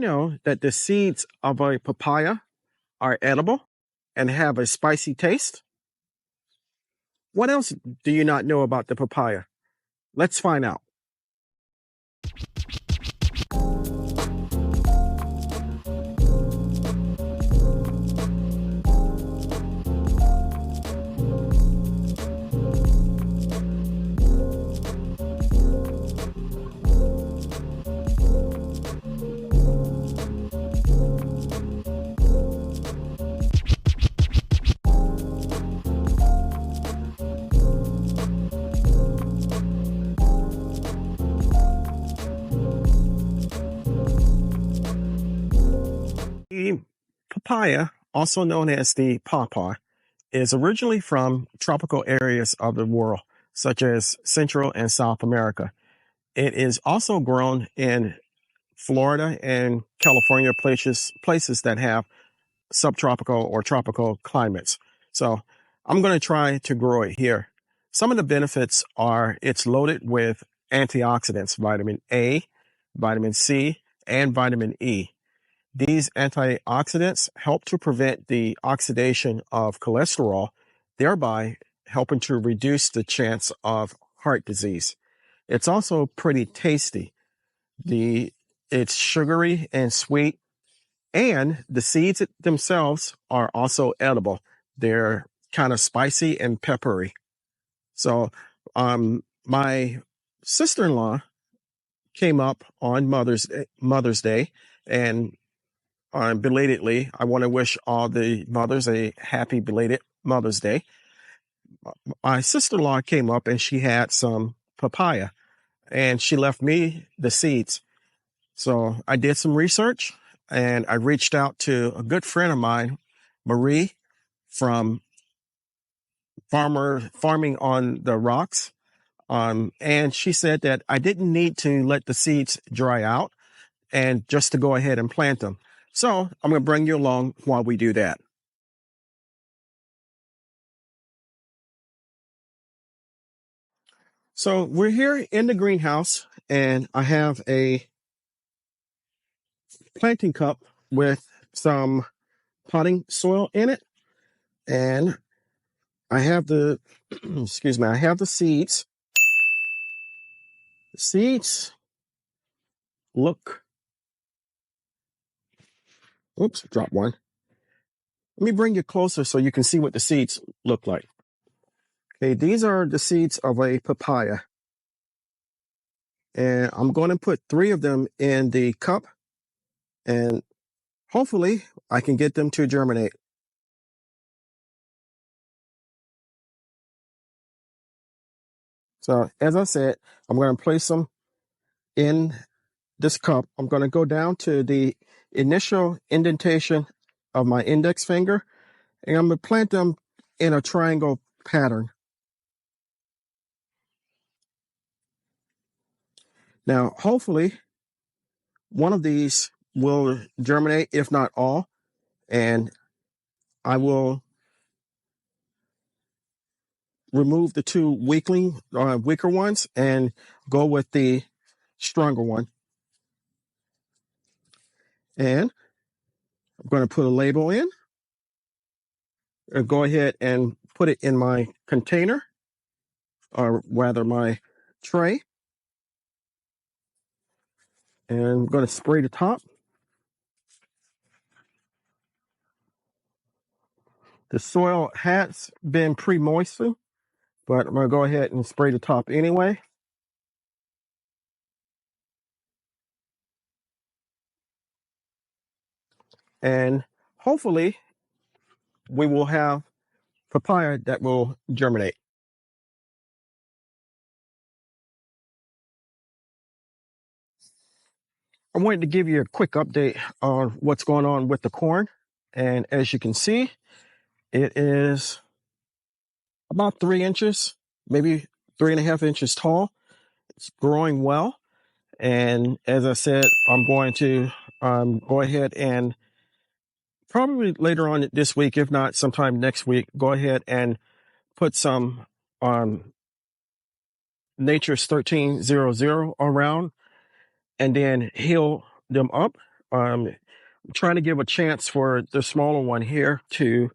know that the seeds of a papaya are edible and have a spicy taste? What else do you not know about the papaya? Let's find out. The papaya, also known as the pawpaw, is originally from tropical areas of the world, such as Central and South America. It is also grown in Florida and California places that have subtropical or tropical climates. So I'm going to try to grow it here. Some of the benefits are it's loaded with antioxidants, vitamin A, vitamin C, and vitamin E. These antioxidants help to prevent the oxidation of cholesterol, thereby helping to reduce the chance of heart disease. It's also pretty tasty. It's sugary and sweet, and the seeds themselves are also edible. They're kind of spicy and peppery. So, my sister-in-law came up on Mother's Day, and belatedly, I want to wish all the mothers a happy belated Mother's Day. My sister-in-law came up and she had some papaya, and she left me the seeds. So I did some research and I reached out to a good friend of mine, Marie, from Farming on the Rocks. And she said that I didn't need to let the seeds dry out and just to go ahead and plant them. So I'm going to bring you along while we do that. So we're here in the greenhouse, and I have a planting cup with some potting soil in it. And I have the, I have the seeds. The seeds look, oops, drop one. Let me bring you closer so you can see what the seeds look like. Okay, these are the seeds of a papaya. And I'm going to put 3 of them in the cup, and hopefully I can get them to germinate. So as I said, I'm going to place them in this cup. I'm going to go down to the initial indentation of my index finger, and I'm going to plant them in a triangle pattern. Now, hopefully, one of these will germinate, if not all, and I will remove the 2 weaker ones and go with the stronger one. And I'm going to put a label in, and go ahead and put it in my container, or rather my tray. And I'm going to spray the top. The soil has been pre-moistened, but I'm going to go ahead and spray the top anyway. And hopefully we will have papaya that will germinate. I wanted to give you a quick update on what's going on with the corn. And as you can see, it is about 3 inches, maybe 3.5 inches tall. It's growing well. And as I said, I'm going to go ahead and probably later on this week, if not sometime next week, go ahead and put some Nature's 1300 around, and then heal them up trying to give a chance for the smaller one here to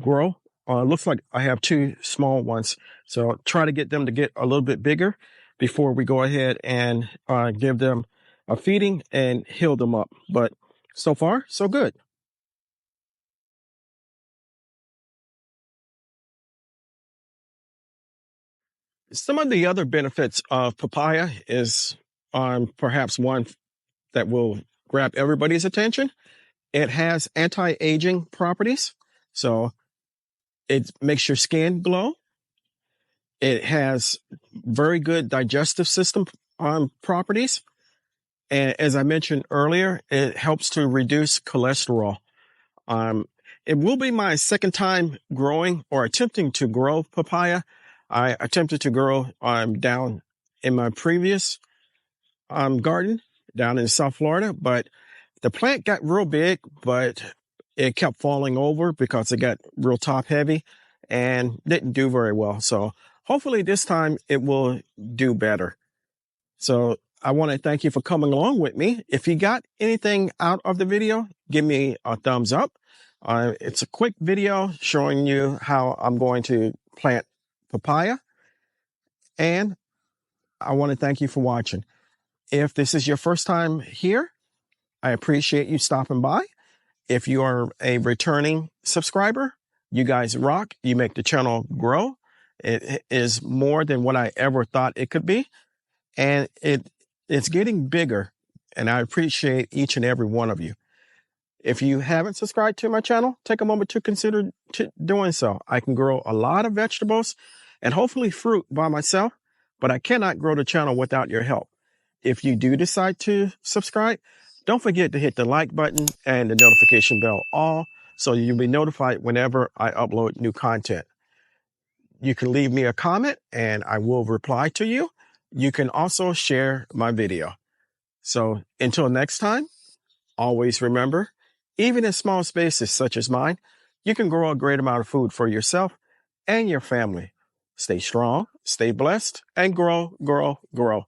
grow. Looks like I have two small ones. So try to get them to get a little bit bigger before we go ahead and give them a feeding and heal them up. But so far, so good. Some of the other benefits of papaya is perhaps one that will grab everybody's attention. It has anti-aging properties. So it makes your skin glow. It has very good digestive system properties. And as I mentioned earlier, it helps to reduce cholesterol. It will be my second time growing or attempting to grow papaya. I attempted to grow down in my previous garden down in South Florida, but the plant got real big, but it kept falling over because it got real top heavy and didn't do very well. So hopefully this time it will do better. So I want to thank you for coming along with me. If you got anything out of the video, give me a thumbs up. It's a quick video showing you how I'm going to plant papaya. And I want to thank you for watching. If this is your first time here, I appreciate you stopping by. If you are a returning subscriber, you guys rock. You make the channel grow. It is more than what I ever thought it could be. And it's getting bigger. And I appreciate each and every one of you. If you haven't subscribed to my channel, take a moment to consider doing so. I can grow a lot of vegetables and hopefully fruit by myself, but I cannot grow the channel without your help. If you do decide to subscribe, don't forget to hit the like button and the notification bell all so you'll be notified whenever I upload new content. You can leave me a comment and I will reply to you. You can also share my video. So until next time, always remember, even in small spaces such as mine, you can grow a great amount of food for yourself and your family. Stay strong, stay blessed, and grow, grow, grow.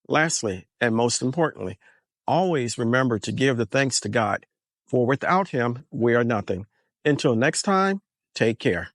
Lastly, and most importantly, always remember to give the thanks to God, for without him, we are nothing. Until next time, take care.